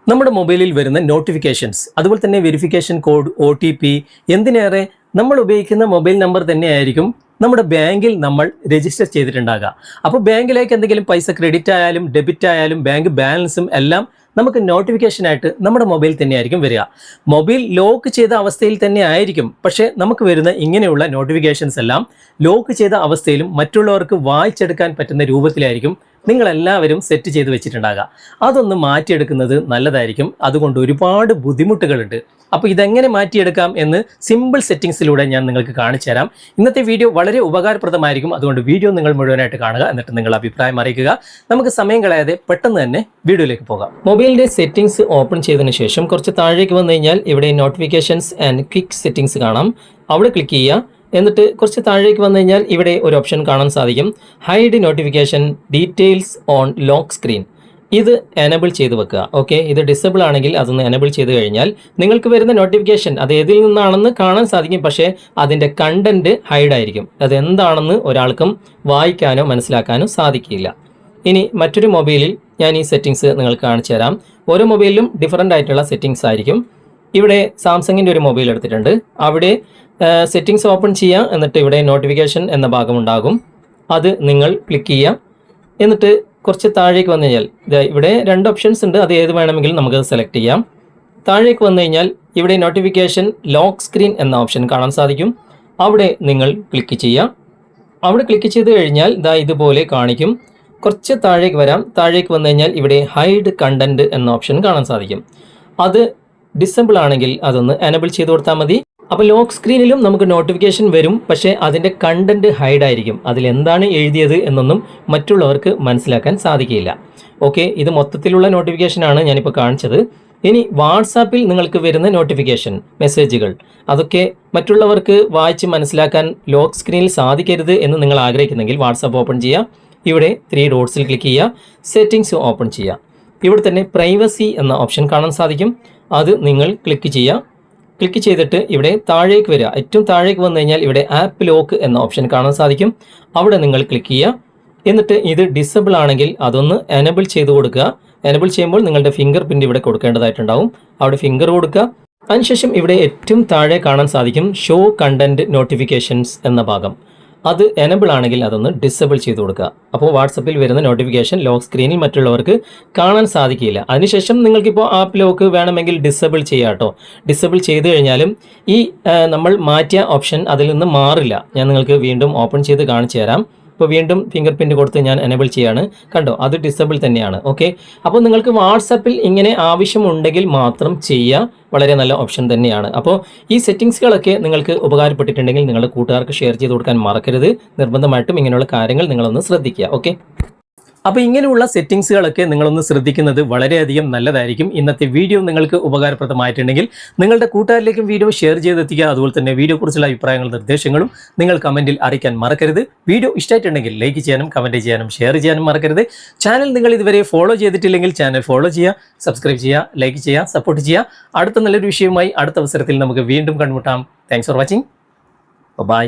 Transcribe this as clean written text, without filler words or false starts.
നമ്മുടെ മൊബൈലിൽ വരുന്ന നോട്ടിഫിക്കേഷൻസ്, അതുപോലെ തന്നെ വെരിഫിക്കേഷൻ കോഡ്, OTP, എന്തിനേറെ നമ്മൾ ഉപയോഗിക്കുന്ന മൊബൈൽ നമ്പർ തന്നെയായിരിക്കും നമ്മുടെ ബാങ്കിൽ നമ്മൾ രജിസ്റ്റർ ചെയ്തിട്ടുണ്ടാകുക. അപ്പോൾ ബാങ്കിലേക്ക് എന്തെങ്കിലും പൈസ ക്രെഡിറ്റ് ആയാലും ഡെബിറ്റ് ആയാലും ബാങ്ക് ബാലൻസും എല്ലാം നമുക്ക് നോട്ടിഫിക്കേഷനായിട്ട് നമ്മുടെ മൊബൈൽ തന്നെയായിരിക്കും വരിക. മൊബൈൽ ലോക്ക് ചെയ്ത അവസ്ഥയിൽ തന്നെ ആയിരിക്കും, പക്ഷേ നമുക്ക് വരുന്ന ഇങ്ങനെയുള്ള നോട്ടിഫിക്കേഷൻസ് എല്ലാം ലോക്ക് ചെയ്ത അവസ്ഥയിലും മറ്റുള്ളവർക്ക് വായിച്ചെടുക്കാൻ പറ്റുന്ന രൂപത്തിലായിരിക്കും നിങ്ങളെല്ലാവരും സെറ്റ് ചെയ്ത് വെച്ചിട്ടുണ്ടാകുക. അതൊന്ന് മാറ്റിയെടുക്കുന്നത് നല്ലതായിരിക്കും. അതുകൊണ്ട് ഒരുപാട് ബുദ്ധിമുട്ടുകളുണ്ട്. അപ്പോൾ ഇതെങ്ങനെ മാറ്റിയെടുക്കാം എന്ന് സിമ്പിൾ സെറ്റിങ്സിലൂടെ ഞാൻ നിങ്ങൾക്ക് കാണിച്ചു തരാം. ഇന്നത്തെ വീഡിയോ വളരെ ഉപകാരപ്രദമായിരിക്കും. അതുകൊണ്ട് വീഡിയോ നിങ്ങൾ മുഴുവനായിട്ട് കാണുക, എന്നിട്ട് നിങ്ങൾ അഭിപ്രായം അറിയിക്കുക. നമുക്ക് സമയം കളയാതെ പെട്ടെന്ന് തന്നെ വീഡിയോയിലേക്ക് പോകാം. മൊബൈലിൻ്റെ സെറ്റിങ്സ് ഓപ്പൺ ചെയ്തതിന് ശേഷം കുറച്ച് താഴേക്ക് വന്നു കഴിഞ്ഞാൽ ഇവിടെ നോട്ടിഫിക്കേഷൻസ് ആൻഡ് ക്വിക്ക് സെറ്റിങ്സ് കാണാം. അവിടെ ക്ലിക്ക് ചെയ്യുക. എന്നിട്ട് കുറച്ച് താഴേക്ക് വന്നു കഴിഞ്ഞാൽ ഇവിടെ ഒരു ഓപ്ഷൻ കാണാൻ സാധിക്കും, hide notification details on lock screen. ഇത് എനേബിൾ ചെയ്ത് വെക്കുക. ഓക്കെ, ഇത് ഡിസേബിൾ ആണെങ്കിൽ അതൊന്ന് എനേബിൾ ചെയ്ത് കഴിഞ്ഞാൽ നിങ്ങൾക്ക് വരുന്ന നോട്ടിഫിക്കേഷൻ അത് ഏതിൽ നിന്നാണെന്ന് കാണാൻ സാധിക്കും, പക്ഷേ അതിൻ്റെ കണ്ടന്റ് ഹൈഡ് ആയിരിക്കും. അതെന്താണെന്ന് ഒരാൾക്കും വായിക്കാനോ മനസ്സിലാക്കാനോ സാധിക്കില്ല. ഇനി മറ്റൊരു മൊബൈലിൽ ഞാൻ ഈ സെറ്റിങ്സ് നിങ്ങൾക്ക് കാണിച്ചു തരാം. ഓരോ മൊബൈലിലും ഡിഫറൻ്റ് ആയിട്ടുള്ള സെറ്റിങ്സ് ആയിരിക്കും. ഇവിടെ സാംസങ്ങിൻ്റെ ഒരു മൊബൈൽ എടുത്തിട്ടുണ്ട്. അവിടെ സെറ്റിങ്സ് ഓപ്പൺ ചെയ്യുക. എന്നിട്ട് ഇവിടെ നോട്ടിഫിക്കേഷൻ എന്ന ഭാഗം ഉണ്ടാകും. അത് നിങ്ങൾ ക്ലിക്ക് ചെയ്യുക. എന്നിട്ട് കുറച്ച് താഴേക്ക് വന്നു കഴിഞ്ഞാൽ ഇവിടെ 2 ഓപ്ഷൻസ് ഉണ്ട്. അത് ഏത് വേണമെങ്കിലും നമുക്കത് സെലക്ട് ചെയ്യാം. താഴേക്ക് വന്നു കഴിഞ്ഞാൽ ഇവിടെ നോട്ടിഫിക്കേഷൻ ലോക്ക് സ്ക്രീൻ എന്ന ഓപ്ഷൻ കാണാൻ സാധിക്കും. അവിടെ നിങ്ങൾ ക്ലിക്ക് ചെയ്യുക. അവിടെ ക്ലിക്ക് ചെയ്ത് കഴിഞ്ഞാൽ ഇതുപോലെ കാണിക്കും. കുറച്ച് താഴേക്ക് വരാം. താഴേക്ക് വന്നു കഴിഞ്ഞാൽ ഇവിടെ ഹൈഡ് കണ്ടന്റ് എന്ന ഓപ്ഷൻ കാണാൻ സാധിക്കും. അത് ഡിസേബിൾ ആണെങ്കിൽ അതൊന്ന് എനേബിൾ ചെയ്ത് കൊടുത്താൽ മതി. അപ്പോൾ ലോക്ക് സ്ക്രീനിലും നമുക്ക് നോട്ടിഫിക്കേഷൻ വരും, പക്ഷേ അതിൻ്റെ കണ്ടന്റ് ഹൈഡ് ആയിരിക്കും. അതിലെന്താണ് എഴുതിയത് എന്നൊന്നും മറ്റുള്ളവർക്ക് മനസ്സിലാക്കാൻ സാധിക്കില്ല. ഓക്കെ, ഇത് മൊത്തത്തിലുള്ള നോട്ടിഫിക്കേഷനാണ് ഞാനിപ്പോൾ കാണിച്ചത്. ഇനി വാട്സാപ്പിൽ നിങ്ങൾക്ക് വരുന്ന നോട്ടിഫിക്കേഷൻ മെസ്സേജുകൾ, അതൊക്കെ മറ്റുള്ളവർക്ക് വായിച്ച് മനസ്സിലാക്കാൻ ലോക്ക് സ്ക്രീനിൽ സാധിക്കരുത് എന്ന് നിങ്ങൾ ആഗ്രഹിക്കുന്നെങ്കിൽ വാട്സാപ്പ് ഓപ്പൺ ചെയ്യുക. ഇവിടെ 3 ഡോട്ട്സിൽ ക്ലിക്ക് ചെയ്യുക. സെറ്റിങ്സ് ഓപ്പൺ ചെയ്യുക. ഇവിടെ തന്നെ പ്രൈവസി എന്ന ഓപ്ഷൻ കാണാൻ സാധിക്കും. അത് നിങ്ങൾ ക്ലിക്ക് ചെയ്യുക. ക്ലിക്ക് ചെയ്തിട്ട് ഇവിടെ താഴേക്ക് വരിക. ഏറ്റവും താഴേക്ക് വന്നു കഴിഞ്ഞാൽ ഇവിടെ ആപ്പ് ലോക്ക് എന്ന ഓപ്ഷൻ കാണാൻ സാധിക്കും. അവിടെ നിങ്ങൾ ക്ലിക്ക് ചെയ്യുക. എന്നിട്ട് ഇത് ഡിസേബിൾ ആണെങ്കിൽ അതൊന്ന് എനേബിൾ ചെയ്ത് കൊടുക്കുക. എനേബിൾ ചെയ്യുമ്പോൾ നിങ്ങളുടെ ഫിംഗർ പ്രിൻ്റ് ഇവിടെ കൊടുക്കേണ്ടതായിട്ടുണ്ടാവും. അവിടെ ഫിംഗർ കൊടുക്കുക. അതിനുശേഷം ഇവിടെ ഏറ്റവും താഴെ കാണാൻ സാധിക്കും ഷോ കണ്ടന്റ് നോട്ടിഫിക്കേഷൻസ് എന്ന ഭാഗം. അത് എനേബിൾ ആണെങ്കിൽ അതൊന്ന് ഡിസേബിൾ ചെയ്ത് കൊടുക്കുക. അപ്പോൾ വാട്സപ്പിൽ വരുന്ന നോട്ടിഫിക്കേഷൻ ലോക്ക് സ്ക്രീനിൽ മറ്റുള്ളവർക്ക് കാണാൻ സാധിക്കില്ല. അതിനുശേഷം നിങ്ങൾക്കിപ്പോൾ ആപ്പ് ലോക്ക് വേണമെങ്കിൽ ഡിസേബിൾ ചെയ്യാം കേട്ടോ. ഡിസേബിൾ ചെയ്ത് കഴിഞ്ഞാലും ഈ നമ്മൾ മാറ്റിയ ഓപ്ഷൻ അതിൽ നിന്ന് മാറില്ല. ഞാൻ നിങ്ങൾക്ക് വീണ്ടും ഓപ്പൺ ചെയ്ത് കാണിച്ചു തരാം. ഇപ്പോൾ വീണ്ടും ഫിംഗർ പ്രിൻ്റ് കൊടുത്ത് ഞാൻ എനേബിൾ ചെയ്യാണ്. കണ്ടോ, അത് ഡിസേബിൾ തന്നെയാണ്. ഓക്കെ, അപ്പോൾ നിങ്ങൾക്ക് വാട്സാപ്പിൽ ഇങ്ങനെ ആവശ്യമുണ്ടെങ്കിൽ മാത്രം ചെയ്യുക. വളരെ നല്ല ഓപ്ഷൻ തന്നെയാണ്. അപ്പോൾ ഈ സെറ്റിങ്സുകളൊക്കെ നിങ്ങൾക്ക് ഉപകാരപ്പെട്ടിട്ടുണ്ടെങ്കിൽ നിങ്ങളുടെ കൂട്ടുകാർക്ക് ഷെയർ ചെയ്ത് കൊടുക്കാൻ മറക്കരുത്. നിർബന്ധമായിട്ടും ഇങ്ങനെയുള്ള കാര്യങ്ങൾ നിങ്ങളൊന്ന് ശ്രദ്ധിക്കുക. ഓക്കെ, അപ്പോൾ ഇങ്ങനെയുള്ള സെറ്റിങ്സുകളൊക്കെ നിങ്ങളൊന്ന് ശ്രദ്ധിക്കുന്നത് വളരെയധികം നല്ലതായിരിക്കും. ഇന്നത്തെ വീഡിയോ നിങ്ങൾക്ക് ഉപകാരപ്രദമായിട്ടുണ്ടെങ്കിൽ നിങ്ങളുടെ കൂട്ടുകാരിലേക്കും വീഡിയോ ഷെയർ ചെയ്തെത്തിക്കുക. അതുപോലെ തന്നെ വീഡിയോയെക്കുറിച്ചുള്ള അഭിപ്രായങ്ങളും നിർദ്ദേശങ്ങളും നിങ്ങൾ കമൻറ്റിൽ അറിയിക്കാൻ മറക്കരുത്. വീഡിയോ ഇഷ്ടമായിട്ടുണ്ടെങ്കിൽ ലൈക്ക് ചെയ്യാനും കമൻറ്റ് ചെയ്യാനും ഷെയർ ചെയ്യാനും മറക്കരുത്. ചാനൽ നിങ്ങൾ ഇതുവരെ ഫോളോ ചെയ്തിട്ടില്ലെങ്കിൽ ചാനൽ ഫോളോ ചെയ്യുക, സബ്സ്ക്രൈബ് ചെയ്യുക, ലൈക്ക് ചെയ്യുക, സപ്പോർട്ട് ചെയ്യുക. അടുത്ത നല്ലൊരു വിഷയവുമായി അടുത്ത അവസരത്തിൽ നമുക്ക് വീണ്ടും കണ്ടുമുട്ടാം. Thanks for watching. ബൈ.